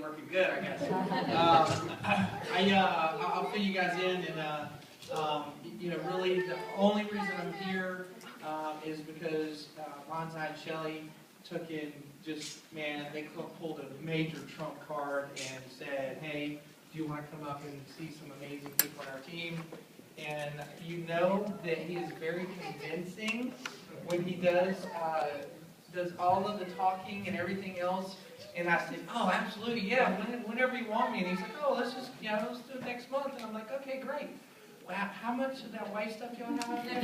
working good, I guess. I'll fill you guys in, and really the only reason I'm here is because Bonsai and Shelly took in they pulled a major trump card and said, hey, do you want to come up and see some amazing people on our team? And you know that he is very convincing when he does all of the talking and everything else. And I said, oh, absolutely, yeah, whenever you want me. And he's like, oh, let's do it next month. And I'm like, okay, great. Wow, how much of that white stuff y'all have out there?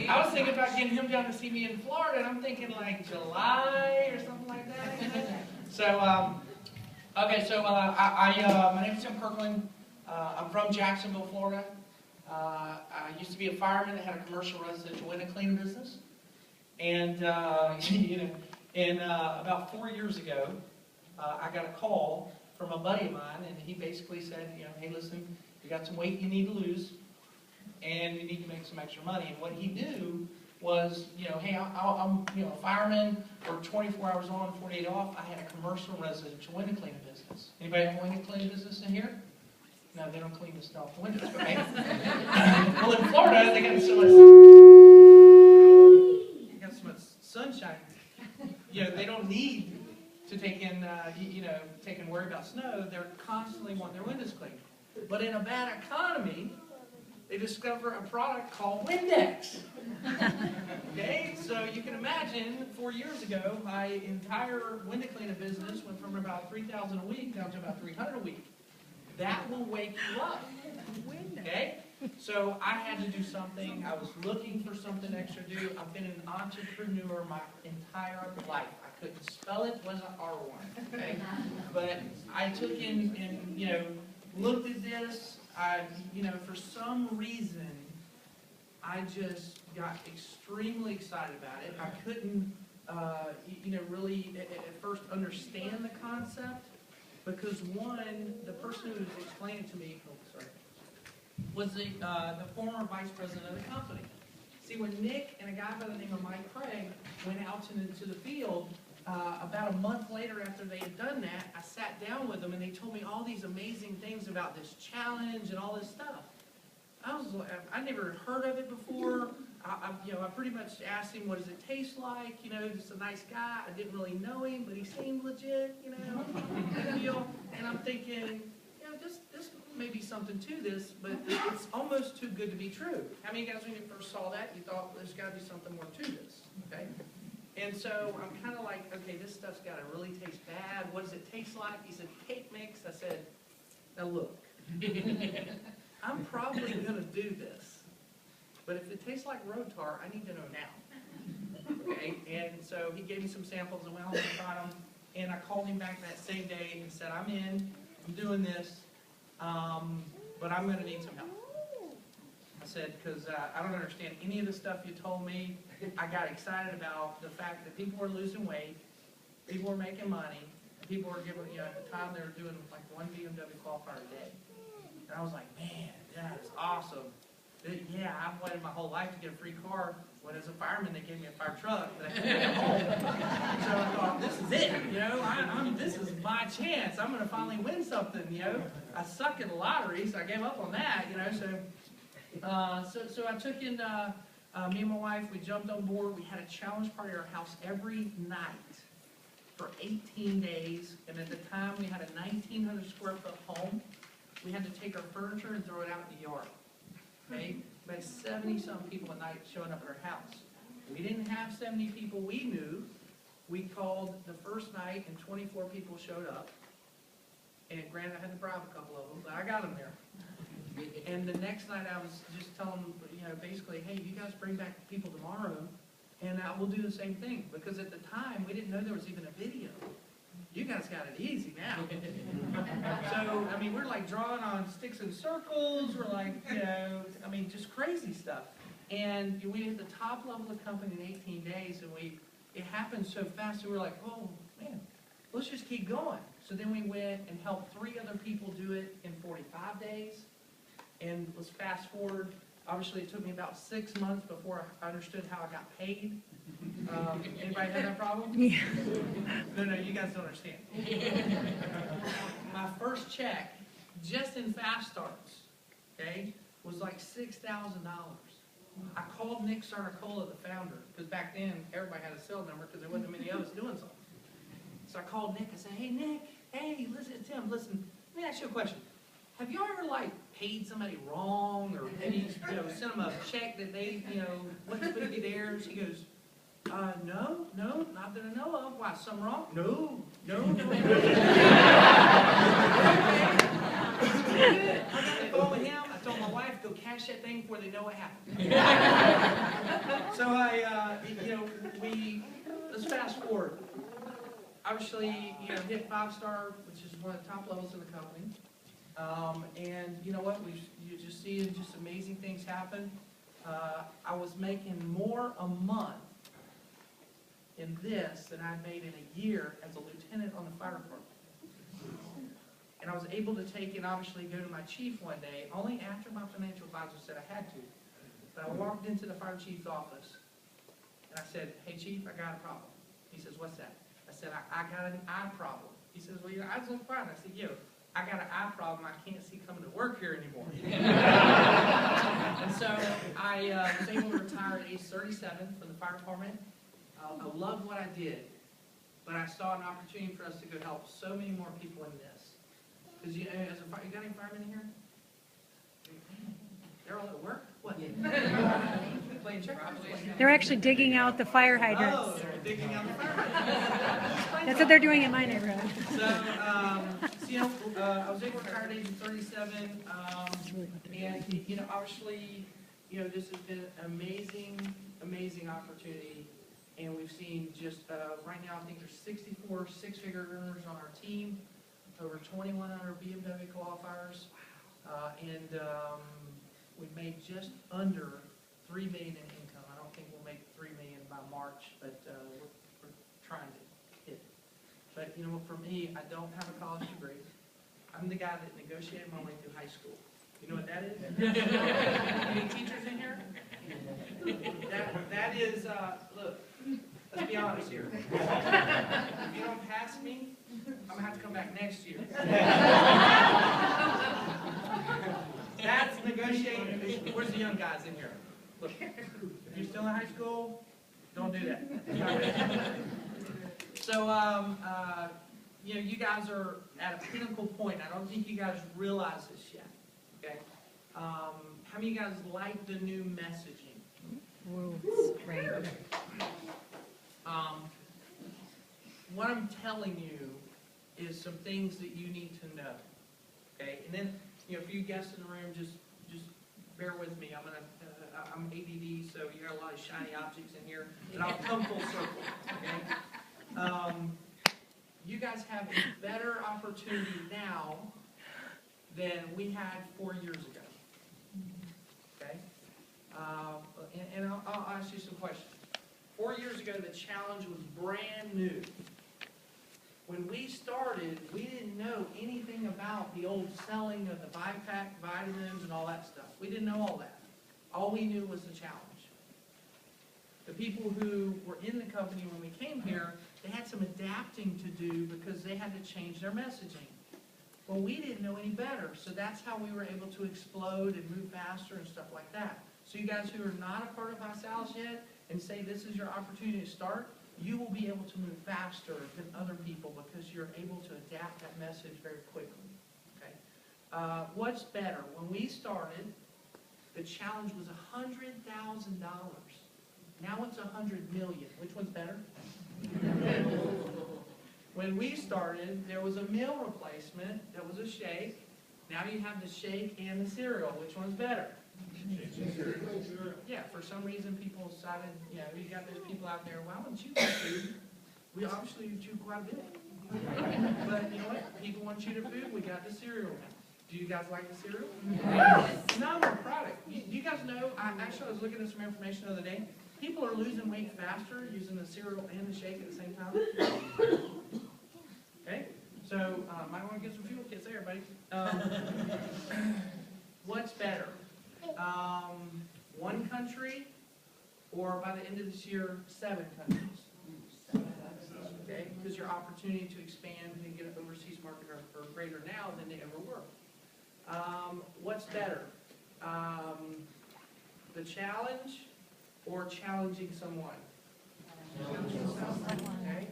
I was thinking about getting him down to see me in Florida, and I'm thinking like July or something like that. So, my name is Kirkland. I'm from Jacksonville, Florida. I used to be a fireman that had a commercial residential window cleaning business. And, about 4 years ago, I got a call from a buddy of mine, and he basically said, hey, listen, you got some weight you need to lose, and you need to make some extra money. And what he knew was, hey, I'm a fireman, work 24 hours on, 48 off. I had a commercial residential window cleaning business. Anybody have a window cleaning business in here? No, they don't clean the stuff off the windows, okay? Well, in Florida, they got so much sunshine. They don't need to take and worry about snow. They're constantly wanting their windows cleaned. But in a bad economy, they discover a product called Windex. Okay, so you can imagine 4 years ago, my entire window cleaning business went from about $3,000 a week down to about $300 a week. That will wake you up. Okay? So I had to do something. I was looking for something extra to do. I've been an entrepreneur my entire life. I couldn't spell it, wasn't R1. Okay? But I took in and looked at this. For some reason, I just got extremely excited about it. I couldn't, really at first understand the concept. Because one, the person who was explaining it to me, was the former vice president of the company. See, when Nick and a guy by the name of Mike Craig went out into the field, about a month later after they had done that, I sat down with them and they told me all these amazing things about this challenge and all this stuff. I never heard of it before. I pretty much asked him, what does it taste like? Just a nice guy. I didn't really know him, but he seemed legit, And I'm thinking, this may be something to this, but it's almost too good to be true. How many guys, when you first saw that, you thought, there's got to be something more to this, okay? And so I'm kind of like, okay, this stuff's got to really taste bad. What does it taste like? He said, cake mix. I said, now look, I'm probably going to do this. But if it tastes like road tar, I need to know now. Okay? And so he gave me some samples and went home and tried them. And I called him back that same day and said, I'm doing this, but I'm going to need some help. I said, because I don't understand any of the stuff you told me. I got excited about the fact that people were losing weight, people were making money, people were giving, at the time they were doing like one BMW qualifier a day. And I was like, man, that is awesome. Yeah, I've waited my whole life to get a free car. When as a fireman, they gave me a fire truck that I could get home. So I thought, this is it, this is my chance. I'm going to finally win something, I suck at the lottery, so I gave up on that, So I took in, me and my wife, we jumped on board. We had a challenge party at our house every night for 18 days. And at the time, we had a 1,900 square foot home. We had to take our furniture and throw it out in the yard. Okay? We had 70-some people a night showing up at our house. We didn't have 70 people we knew. We called the first night, and 24 people showed up. And granted, I had to bribe a couple of them, but I got them there. And the next night, I was just telling them, basically, hey, you guys bring back people tomorrow, and we'll do the same thing. Because at the time, we didn't know there was even a video. You guys got it easy now. So, we're like drawing on sticks and circles. We're like, just crazy stuff. And we hit the top level of the company in 18 days, and it happened so fast, and we were like, oh, man, let's just keep going. So then we went and helped 3 other people do it in 45 days. And let's fast forward. Obviously, it took me about 6 months before I understood how I got paid. Anybody have that problem? Yeah. No, you guys don't understand. My first check, just in fast starts, okay, was like $6,000. I called Nick Sarnicola, the founder, because back then everybody had a cell number because there wasn't many of us doing something. So I called Nick. I said, "Hey Nick, hey, listen, Tim, listen. Let me ask you a question. Have you ever like paid somebody wrong, or maybe sent them a check that they wasn't supposed to be theirs?" He goes, "No, not that I know of. Why, something wrong?" No. I got the phone with him. I told my wife, "Go cash that thing before they know what happened." So let's fast forward. Obviously, hit 5-star, which is one of the top levels in the company. And you know what? You just see just amazing things happen. I was making more a month in this than I made in a year as a lieutenant on the fire department. And I was able to take and obviously go to my chief one day, only after my financial advisor said I had to. But I walked into the fire chief's office, and I said, "Hey chief, I got a problem." He says, "What's that?" I said, I got an eye problem. He says, "Well, your eyes look fine." I said, "I got an eye problem. I can't see coming to work here anymore." And so I was able to retire at age 37 from the fire department. I loved what I did, but I saw an opportunity for us to go help so many more people in this. Because you got any firemen in here? They're all at work? What? Playing checkers? They're actually digging out the fire hydrants. Oh, they're digging out the fire hydrants. That's what they're doing in my neighborhood. So, I was able to retire at age 37, and obviously, this has been an amazing opportunity, and we've seen just right now, I think there's 64 six-figure earners on our team, over 2,100 BMW qualifiers, and we've made just under $3 million in income. I don't think we'll make $3 million by March, but we're trying to hit it. But for me, I don't have a college degree. I'm the guy that negotiated my way through high school. You know what that is? Any teachers in here? That is, look, let's be honest here. If you don't pass me, I'm gonna have to come back next year. That's negotiating. Where's the young guys in here? Look, if you're still in high school, don't do that. So, you guys are at a pinnacle point. I don't think you guys realize this yet. Okay? How many of you guys like the new messaging? Whoa, it's great. What I'm telling you is some things that you need to know. Okay? And then, for you guests in the room, just bear with me. I'm ADD, so you got a lot of shiny objects in here, and I'll come full circle. Okay? You guys have a better opportunity now than we had 4 years ago. Okay? And I'll ask you some questions. 4 years ago, the challenge was brand new. When we started, we didn't know anything about the old selling of the BiPAC, vitamins, and all that stuff. We didn't know all that. All we knew was the challenge. The people who were in the company when we came here, they had some adapting to do because they had to change their messaging. Well, we didn't know any better, so that's how we were able to explode and move faster and stuff like that. So you guys who are not a part of ViSalus yet and say this is your opportunity to start, you will be able to move faster than other people because you're able to adapt that message very quickly. Okay? What's better? When we started, the challenge was $100,000. Now it's $100 million. Which one's better? When we started, there was a meal replacement that was a shake. Now you have the shake and the cereal. Which one's better? Yeah, for some reason people decided, you got those people out there, why wouldn't you chew food? We obviously chew quite a bit. But you know what? People want to chew their food, we got the cereal now. Do you guys like the cereal? Yes. Phenomenal product. You guys know, I was looking at some information the other day. People are losing weight faster using the cereal and the shake at the same time. Okay? So, might want to get some fuel kits there, buddy. What's better? One country, or by the end of this year, 7 countries? Okay? Because your opportunity to expand and get an overseas market are greater now than they ever were. What's better? The challenge or challenging someone? Okay.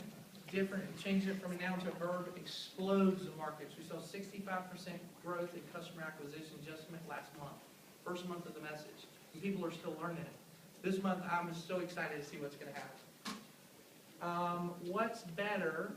Different, change it from a noun to a verb, explodes the markets. We saw 65% growth in customer acquisition just last month. First month of the message. And people are still learning it. This month, I'm so excited to see what's going to happen. What's better